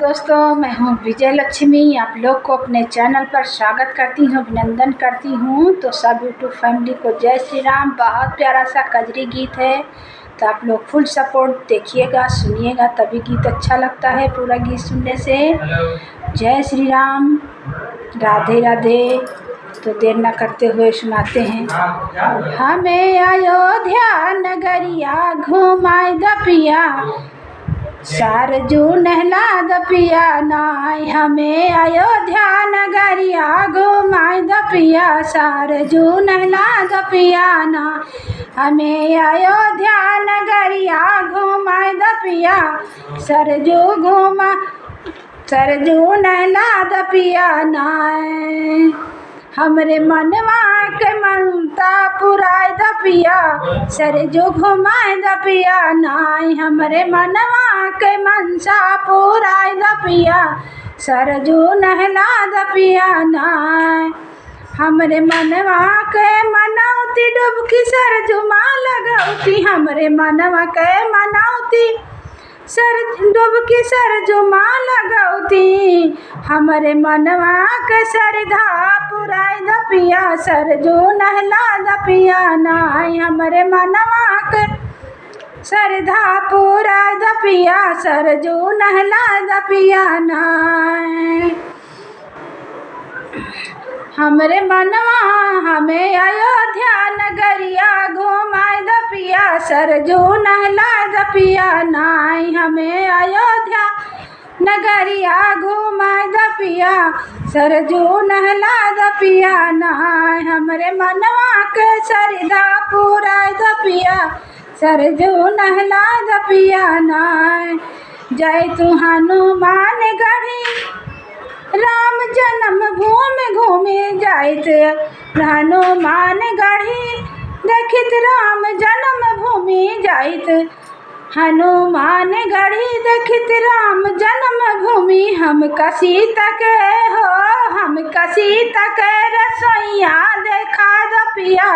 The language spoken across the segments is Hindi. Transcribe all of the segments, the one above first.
दोस्तों, मैं हूँ विजय लक्ष्मी। आप लोग को अपने चैनल पर स्वागत करती हूँ, अभिनंदन करती हूँ। तो सब यूट्यूब फैमिली को जय श्री राम। बहुत प्यारा सा कजरी गीत है, तो आप लोग फुल सपोर्ट देखिएगा, सुनिएगा, तभी गीत अच्छा लगता है पूरा गीत सुनने से। जय श्री राम, राधे राधे। तो देर न करते हुए सुनाते हैं। हमें अयोध्या नगरिया घुमाए दपिया, सरजू नहला दपिया नाय। हमें अयोध्या नगरिया घुमाए दपिया, सरजू नहला दपिया ना। हमें अयोध्या नगरिया घुमाए दपिया, सरजू नहला दपिया नाय। हमरे मनवा के मनता पुराए दपिया, सरजू घुमाए दपिया नाय। हमरे मनवा के मनसा पुराए दपिया, सरजू नहला दपिया नाय। हमरे मनवा के मनौती डुबकी सरजू माँ लगौती, हमरे मनवा के मनौती डुबकी सरजू माँ लगौती। हमरे मनवा के सरधा पुराए दपिया, सरजू नहला दपिया नाय। हमरे मनवा के सरधा पुराए दपिया, सरजू नहला दपिया नाय। हमरे मनवा हमें अयोध्या नगरिया घुमाए दपिया, सरजू नहला दपिया नाय। हमें अयोध्या नगरिया घुमाए दपिया, सरजू नहला दपिया नाय। हमरे मनवा के सरधा पुराए दपिया, सरजू नहला दपिया नाय। जय तू हनुमान गढ़ी राम जन्म भूमि घूमे जाइत, हनुमान गढ़ी देखित राम जन्म भूमि जाइत। हनुमान गढ़ी देखित राम जन्म भूमि, हम कसी तक हो, हम कसी तक रसोइया देखा दपिया,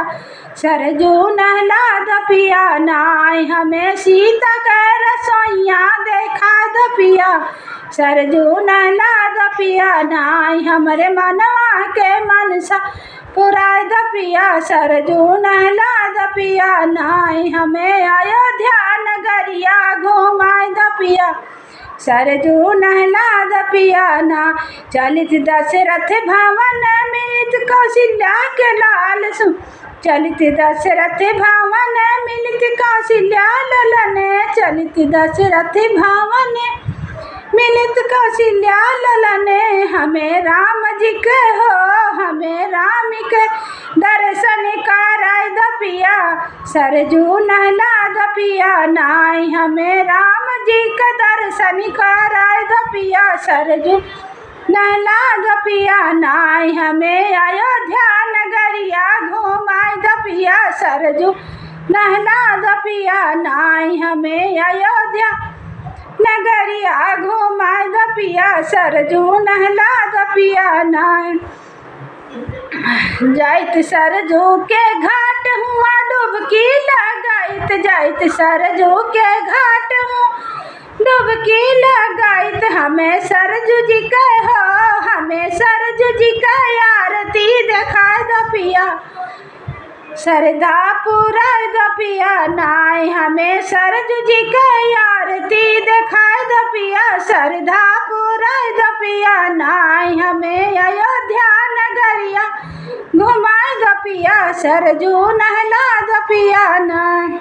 सरजू नहला दपिया नाय। हमें सीता के रसोइया देखा दपिया, सरजू नहला दपिया नाय। हमरे मनवा के मनसा पुराए दपिया, सरजू नहला दपिया नाय। हमें अयोध्या नगरिया घुमाए दपिया, सरजू नहला दपिया ना। चलित दशरथ भवन मिलित कौशल्या के लाल सु, चलित दशरथ भवन मिलित कौशल्या ललन, चलित दशरथ भवन मिलित कौशल्या ललन। हमें राम जी के हो, हमें राम के दर्शन कराए दपिया, सरजू नहला दपिया नाय। हमें राम जी के दर्शन कराए दपिया, सरजू नहला दपिया नाय। हमें अयोध्या नगरिया घुमाए दपिया, सरजू नहला दपिया नाय। हमें अयोध्या नगरिया घुमाए दपिया, सरजू नहला दपिया नाय। जाइत सरजू के घाट हुआ डुबकी लगाइत, जाइत सरजू के घाट हुआ डुबकी लगाइत। हमें सरजू जी के हो, हमें सरजू जी का आरती दिखाए दपिया, सरधा पुराए दपिया नाय। हमें सरजू जी का आरती दिखाए दपिया, सरधा पुराए दपिया नाय। हमें अयोध्या नगरिया घुमाए दपिया, सरजू नहला दपिया नाय।